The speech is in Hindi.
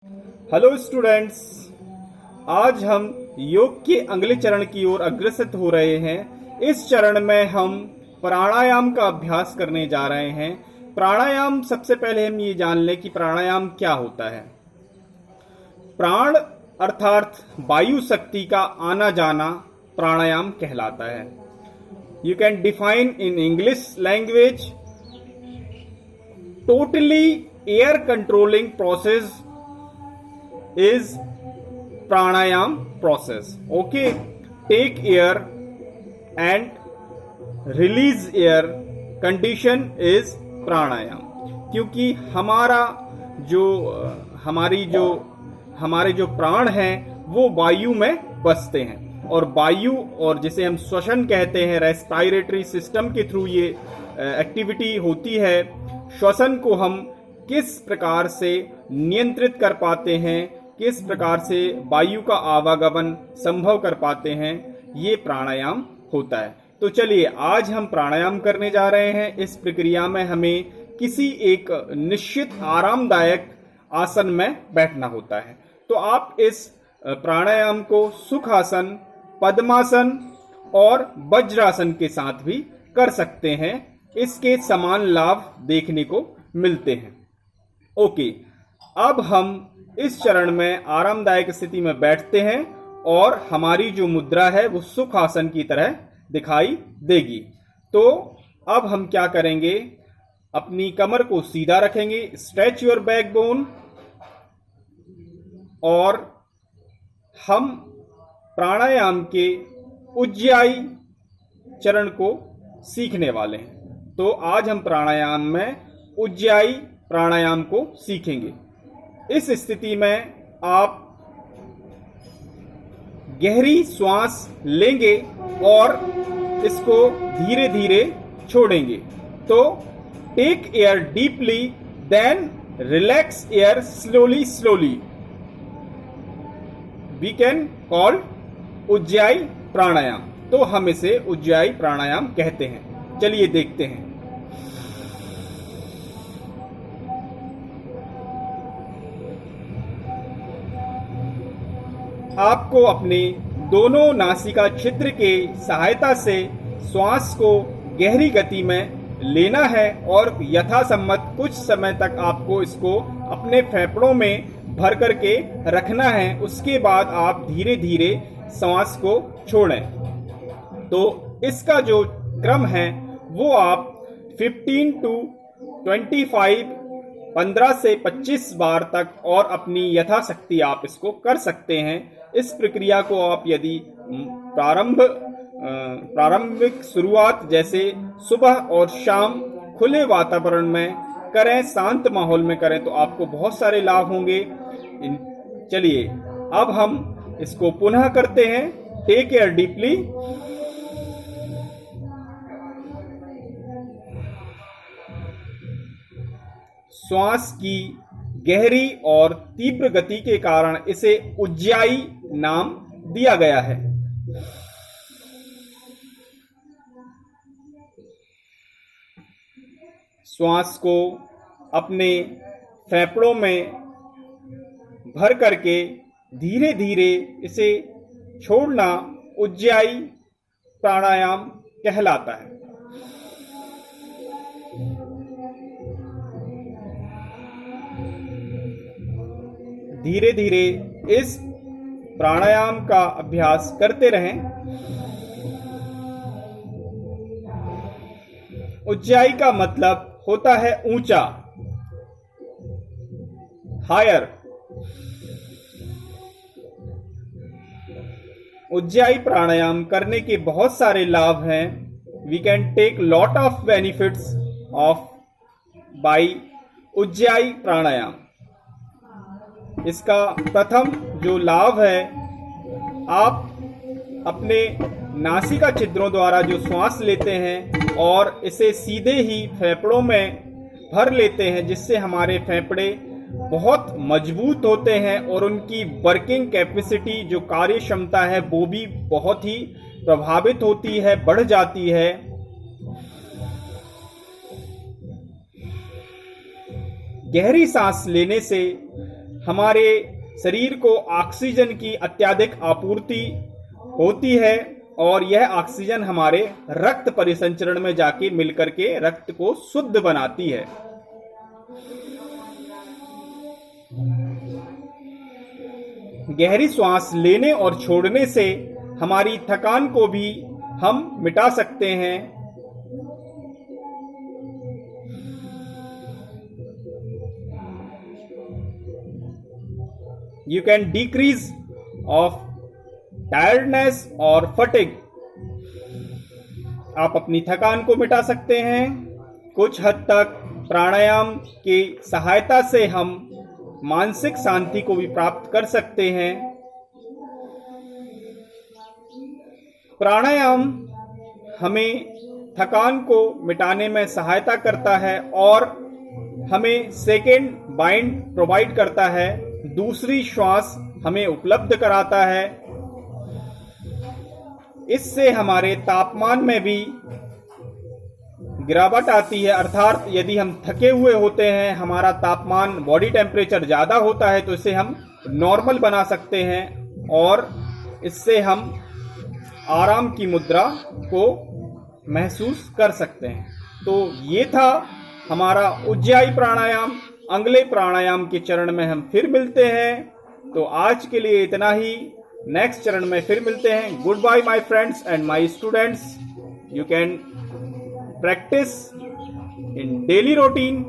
हेलो स्टूडेंट्स, आज हम योग के अगले चरण की ओर अग्रसर हो रहे हैं। इस चरण में हम प्राणायाम का अभ्यास करने जा रहे हैं। प्राणायाम, सबसे पहले हम ये जान लें कि प्राणायाम क्या होता है। प्राण अर्थात वायु शक्ति का आना जाना प्राणायाम कहलाता है। You can define in English language totally air controlling process is pranayam process. Okay, take air and release air condition is pranayam. क्योंकि हमारे जो प्राण हैं वो वायु में बसते हैं, और वायु, और जिसे हम श्वसन कहते हैं, रेस्पिरेटरी सिस्टम के थ्रू ये एक्टिविटी होती है। श्वसन को हम किस प्रकार से नियंत्रित कर पाते हैं, किस प्रकार से वायु का आवागमन संभव कर पाते हैं, ये प्राणायाम होता है। तो चलिए, आज हम प्राणायाम करने जा रहे हैं। इस प्रक्रिया में हमें किसी एक निश्चित आरामदायक आसन में बैठना होता है। तो आप इस प्राणायाम को सुखासन, पद्मासन और वज्रासन के साथ भी कर सकते हैं। इसके समान लाभ देखने को मिलते हैं। ओके, अब हम इस चरण में आरामदायक स्थिति में बैठते हैं और हमारी जो मुद्रा है वो सुख आसन की तरह दिखाई देगी। तो अब हम क्या करेंगे, अपनी कमर को सीधा रखेंगे, स्ट्रेच योर बैकबोन, और हम प्राणायाम के उज्जाई चरण को सीखने वाले हैं। तो आज हम प्राणायाम में उज्जाई प्राणायाम को सीखेंगे। इस स्थिति में आप गहरी श्वास लेंगे और इसको धीरे धीरे छोड़ेंगे। तो take air deeply, then relax air slowly slowly. We can call Ujjayi pranayama. तो हम इसे उज्जाई प्राणायाम कहते हैं। चलिए देखते हैं। आपको अपने दोनों नासिका छिद्र के सहायता से श्वास को गहरी गति में लेना है और यथासम्मत कुछ समय तक आपको इसको अपने फेफड़ों में भर करके रखना है। उसके बाद आप धीरे धीरे श्वास को छोड़ें। तो इसका जो क्रम है वो आप 15 से 25 बार तक और अपनी यथाशक्ति आप इसको कर सकते हैं। इस प्रक्रिया को आप यदि प्रारंभिक शुरुआत जैसे सुबह और शाम खुले वातावरण में करें, शांत माहौल में करें, तो आपको बहुत सारे लाभ होंगे। चलिए, अब हम इसको पुनः करते हैं। टेक एयर डीपली, श्वास की गहरी और तीव्र गति के कारण इसे उज्जाई नाम दिया गया है। श्वास को अपने फेफड़ों में भर करके धीरे धीरे इसे छोड़ना उज्जाई प्राणायाम कहलाता है। धीरे धीरे इस प्राणायाम का अभ्यास करते रहें। उज्जाई का मतलब होता है ऊंचा, हायर। उज्जाई प्राणायाम करने के बहुत सारे लाभ हैं। We can take lot of benefits of by Ujjayi pranayama. इसका प्रथम जो लाभ है, आप अपने नासिका छिद्रों द्वारा जो श्वास लेते हैं और इसे सीधे ही फेफड़ों में भर लेते हैं, जिससे हमारे फेफड़े बहुत मजबूत होते हैं और उनकी वर्किंग कैपेसिटी, जो कार्य क्षमता है, वो भी बहुत ही प्रभावित होती है, बढ़ जाती है। गहरी सांस लेने से हमारे शरीर को ऑक्सीजन की अत्यधिक आपूर्ति होती है और यह ऑक्सीजन हमारे रक्त परिसंचरण में जाके मिलकर के रक्त को शुद्ध बनाती है। गहरी श्वास लेने और छोड़ने से हमारी थकान को भी हम मिटा सकते हैं। You can decrease of tiredness और fatigue। आप अपनी थकान को मिटा सकते हैं। कुछ हद तक प्राणायाम की सहायता से हम मानसिक शांति को भी प्राप्त कर सकते हैं। प्राणायाम हमें थकान को मिटाने में सहायता करता है और हमें सेकेंड बाइंड प्रोवाइड करता है, दूसरी श्वास हमें उपलब्ध कराता है। इससे हमारे तापमान में भी गिरावट आती है, अर्थात यदि हम थके हुए होते हैं, हमारा तापमान बॉडी टेम्परेचर ज़्यादा होता है, तो इसे हम नॉर्मल बना सकते हैं और इससे हम आराम की मुद्रा को महसूस कर सकते हैं। तो ये था हमारा उज्जाई प्राणायाम। अगले प्राणायाम के चरण में हम फिर मिलते हैं। तो आज के लिए इतना ही, नेक्स्ट चरण में फिर मिलते हैं। Good bye my friends and my students. You can practice in daily routine